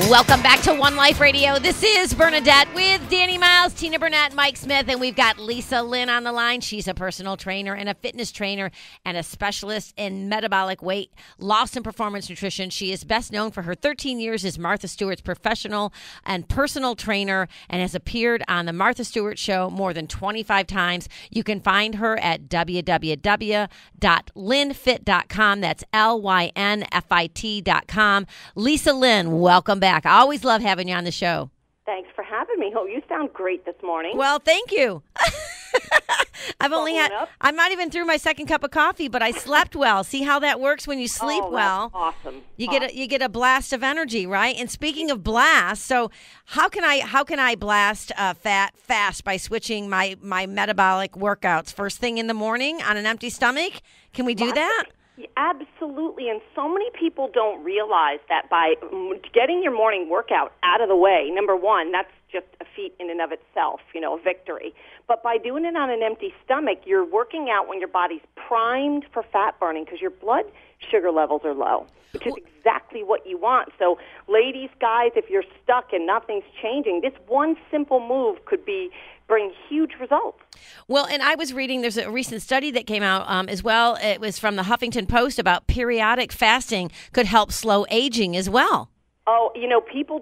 Welcome back to One Life Radio. This is Bernadette with Danny Miles, Tina Burnett, Mike Smith, and we've got Lisa Lynn on the line. She's a personal trainer and a fitness trainer and a specialist in metabolic weight loss and performance nutrition. She is best known for her 13 years as Martha Stewart's professional and personal trainer and has appeared on the Martha Stewart Show more than 25 times. You can find her at www.lynfit.com. That's LYNFIT.com. Lisa Lynn, welcome back. I always love having you on the show. Thanks for having me. Oh, you sound great this morning. Well, thank you. I'm not even through my second cup of coffee, but I slept well. See how that works when you sleep well? Awesome. You get a blast of energy, right? And speaking of blast, so how can I blast fat fast by switching my metabolic workouts first thing in the morning on an empty stomach? Can we do that? Absolutely, and so many people don't realize that by getting your morning workout out of the way, number one, that's just a feat in and of itself, a victory. But by doing it on an empty stomach, you're working out when your body's primed for fat burning because your blood sugar levels are low, which is exactly what you want. So ladies, guys, if you're stuck and nothing's changing, this one simple move could bring huge results. Well, and I was reading, there's a recent study that came out as well. It was from the Huffington Post about periodic fasting could help slow aging as well. Oh, people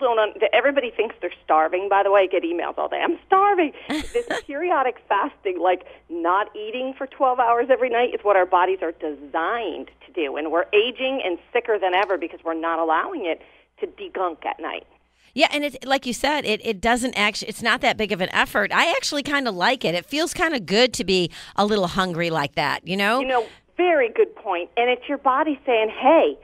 everybody thinks they're starving, by the way. I get emails all day. I'm starving. This periodic fasting, like not eating for 12 hours every night, is what our bodies are designed to do. And we're aging and sicker than ever because we're not allowing it to degunk at night. Yeah, and it's like you said, it doesn't actually, it's not that big of an effort. I actually kind of like it. It feels kind of good to be a little hungry like that, Very good point. And it's your body saying, hey,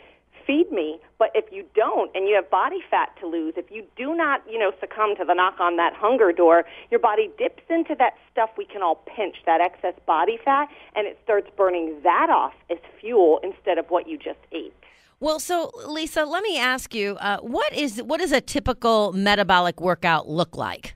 feed me. But if you don't, and you have body fat to lose, if you do not, succumb to the knock on that hunger door, your body dips into that stuff we can all pinch, that excess body fat, and it starts burning that off as fuel instead of what you just ate. Well, so Lisa, let me ask you, what does a typical metabolic workout look like?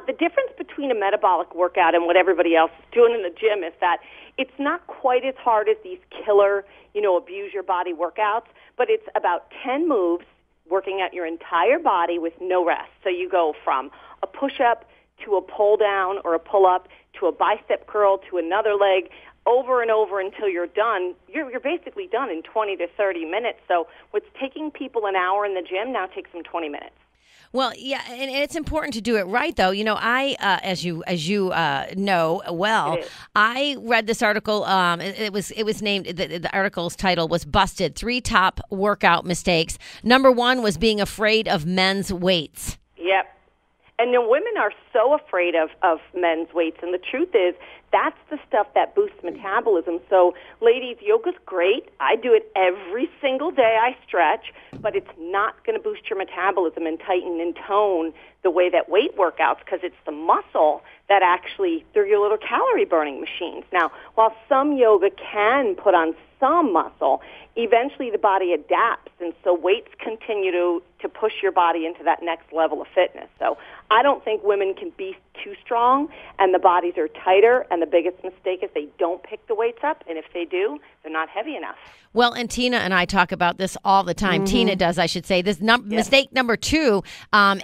The difference between a metabolic workout and what everybody else is doing in the gym is that it's not quite as hard as these killer, abuse your body workouts, but it's about 10 moves working out your entire body with no rest. So you go from a push-up to a pull-down or a pull-up to a bicep curl to another leg, over and over until you're done. You're basically done in 20 to 30 minutes. So what's taking people an hour in the gym now takes them 20 minutes. Well, yeah, and it's important to do it right, though. I, as you know well, I read this article. It was named. The article's title was "Busted: 3 Top Workout Mistakes." Number 1 was being afraid of men's weights. Yep. And women are so afraid of men's weights, and the truth is that's the stuff that boosts metabolism. So, ladies, yoga's great. I do it every single day. I stretch, but it's not going to boost your metabolism and tighten and tone the way that weight workouts, because it's the muscle that actually, they're your little calorie-burning machines. Now, while some yoga can put on some muscle, eventually the body adapts, and so weights continue to push your body into that next level of fitness. So I don't think women can be too strong, and the bodies are tighter, and the biggest mistake is they don't pick the weights up, and if they do, they're not heavy enough. Well, and Tina and I talk about this all the time. Mm-hmm. Tina does, I should say. This mistake number 2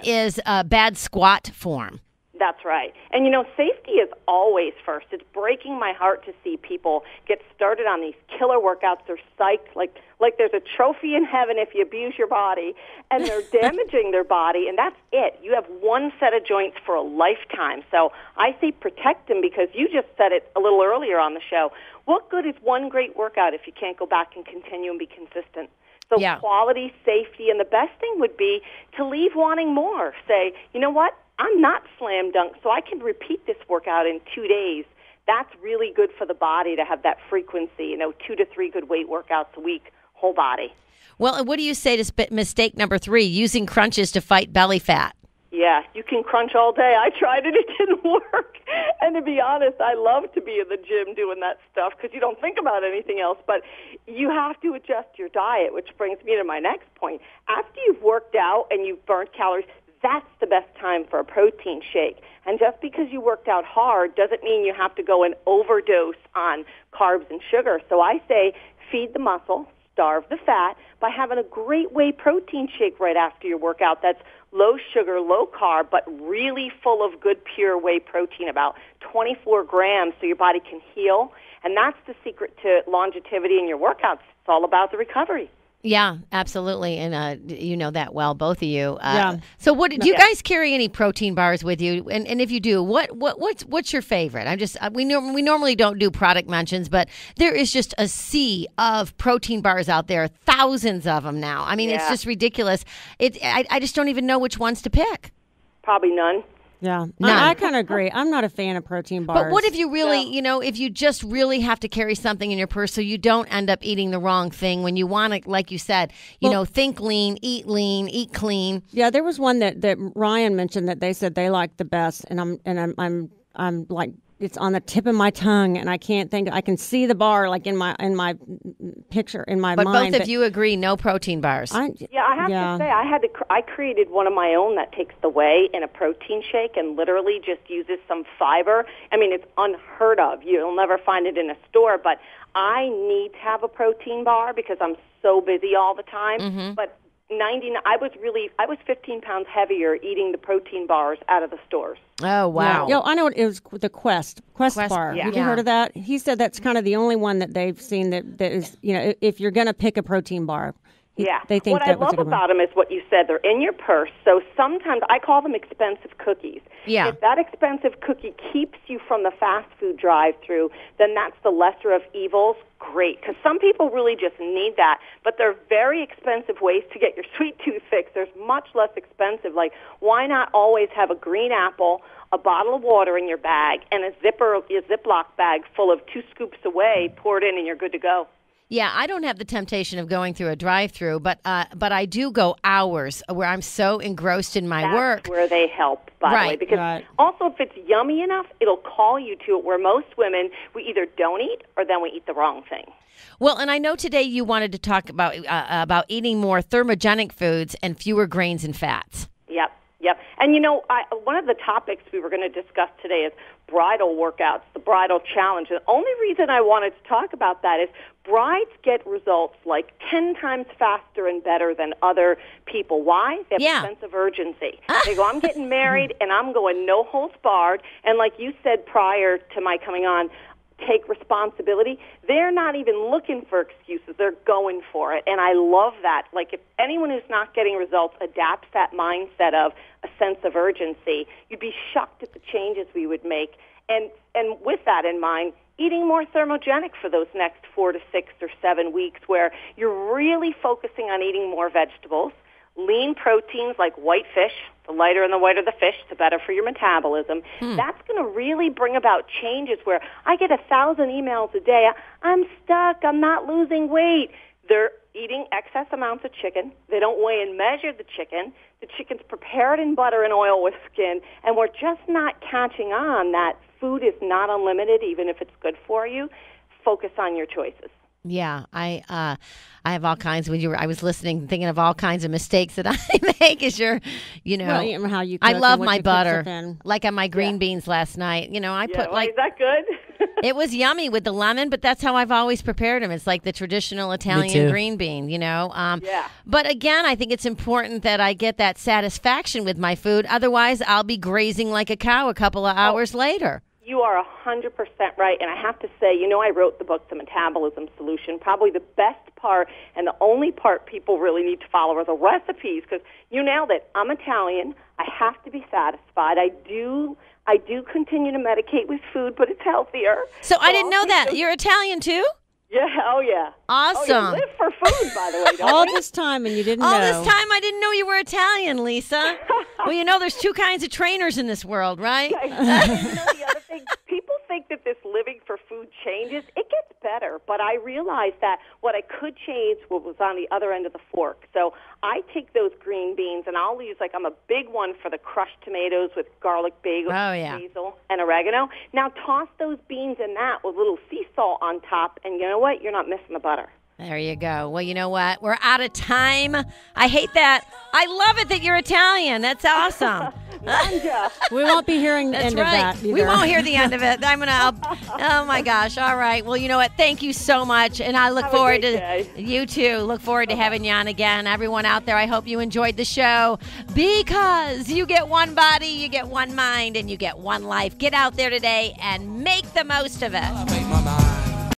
is bad squat form. That's right. And, safety is always first. It's breaking my heart to see people get started on these killer workouts. They're psyched like there's a trophy in heaven if you abuse your body, and they're damaging their body, and that's it. You have one set of joints for a lifetime. So I say protect them, because you just said it a little earlier on the show. What good is one great workout if you can't go back and continue and be consistent? So Quality, safety, and the best thing would be to leave wanting more. Say, you know what? I'm not slam dunk, so I can repeat this workout in 2 days. That's really good for the body to have that frequency, 2 to 3 good weight workouts a week, whole body. Well, and what do you say to mistake number 3, using crunches to fight belly fat? Yeah, you can crunch all day. I tried it. It didn't work. And to be honest, I love to be in the gym doing that stuff because you don't think about anything else. But you have to adjust your diet, which brings me to my next point. After you've worked out and you've burnt calories, that's the best time for a protein shake. And just because you worked out hard doesn't mean you have to go and overdose on carbs and sugar. So I say feed the muscle, starve the fat by having a great whey protein shake right after your workout that's low sugar, low carb, but really full of good pure whey protein, about 24 grams, so your body can heal. And that's the secret to longevity in your workouts. It's all about the recovery. Yeah, absolutely, and you know that well, both of you. Yeah. So, what do you guys carry any protein bars with you? And if you do, what's your favorite? We normally don't do product mentions, but there is just a sea of protein bars out there, thousands of them now. I mean, it's just ridiculous. I just don't even know which ones to pick. Probably none. Yeah, I kind of agree. I'm not a fan of protein bars. But what if you really, if you just really have to carry something in your purse so you don't end up eating the wrong thing when you want to, like you said, think lean, eat clean. Yeah, there was one that Ryan mentioned that they said they liked the best, and I'm like, it's on the tip of my tongue, and I can't think. I can see the bar like in my picture in my mind. But both of you agree, no protein bars. I have to say, I created one of my own that takes the whey in a protein shake and literally just uses some fiber. I mean, it's unheard of. You'll never find it in a store, but I need to have a protein bar because I'm so busy all the time. Mm-hmm. But I was 15 pounds heavier eating the protein bars out of the stores. Oh, wow. Yeah. I know it was the Quest bar. Yeah. Have you heard of that? He said that's kind of the only one that they've seen that is, if you're going to pick a protein bar. They think what I love about them is what you said. They're in your purse. So sometimes I call them expensive cookies. Yeah. If that expensive cookie keeps you from the fast food drive-through, then that's the lesser of evils. Great, because some people really just need that. But they're very expensive ways to get your sweet tooth fixed. There's much less expensive. Like, why not always have a green apple, a bottle of water in your bag, and a Ziploc bag full of 2 scoops of whey, pour it in, and you're good to go. Yeah, I don't have the temptation of going through a drive-through, but I do go hours where I'm so engrossed in my work. That's where they help, by the way. Because also, if it's yummy enough, it'll call you to it, where most women, we either don't eat or then we eat the wrong thing. Well, and I know today you wanted to talk about eating more thermogenic foods and fewer grains and fats. Yep. And, one of the topics we were going to discuss today is bridal workouts, the bridal challenge. The only reason I wanted to talk about that is brides get results like 10 times faster and better than other people. Why? They have a sense of urgency. They go, I'm getting married, and I'm going no holds barred. And like you said prior to my coming on, take responsibility. They're not even looking for excuses. They're going for it. And I love that. Like, if anyone who's not getting results adapts that mindset of a sense of urgency, you'd be shocked at the changes we would make. And with that in mind, eating more thermogenic for those next 4 to 6 or 7 weeks, where you're really focusing on eating more vegetables, lean proteins like white fish. The lighter and the whiter the fish, the better for your metabolism. That's going to really bring about changes where I get 1,000 emails a day. I'm stuck. I'm not losing weight. They're eating excess amounts of chicken. They don't weigh and measure the chicken. The chicken's prepared in butter and oil with skin, and we're just not catching on that food is not unlimited, even if it's good for you. Focus on your choices. Yeah, I have all kinds. I was listening, thinking of all kinds of mistakes that I make. How you cook I love and what my you cook butter, stuff in. like on my green beans last night. I put is that good? It was yummy with the lemon, but that's how I've always prepared them. It's like the traditional Italian green bean, But again, I think it's important that I get that satisfaction with my food. Otherwise, I'll be grazing like a cow a couple of hours later. You are 100% right, and I have to say, I wrote the book, The Metabolism Solution. Probably the best part and the only part people really need to follow are the recipes, because you nailed it. I'm Italian. I have to be satisfied. I do continue to medicate with food, but it's healthier. So I didn't know that. You're Italian, too? Yeah, oh yeah. Awesome. Oh, you live for food, by the way, don't All you? this time and you didn't know. All this time I didn't know you were Italian, Lisa. Well, there's 2 kinds of trainers in this world, right? The other thing, people think that this living for food changes. It gets better, but I realized that what I could change was on the other end of the fork. So I take those green beans, and I'll use, I'm a big one for the crushed tomatoes with garlic, basil, and oregano. Now toss those beans in that with a little sea salt on top, and you know what? You're not missing the butter. There you go. Well, you know what? We're out of time. I hate that. I love it that you're Italian. That's awesome. Manja. We won't be hearing the That's end right. of that either. We won't hear the end of it. Oh my gosh. All right. Well, you know what? Thank you so much. And I look Have a forward great to day. you too. Look forward to having you on again. Everyone out there, I hope you enjoyed the show because you get one body, you get one mind, and you get one life. Get out there today and make the most of it. I make my mind.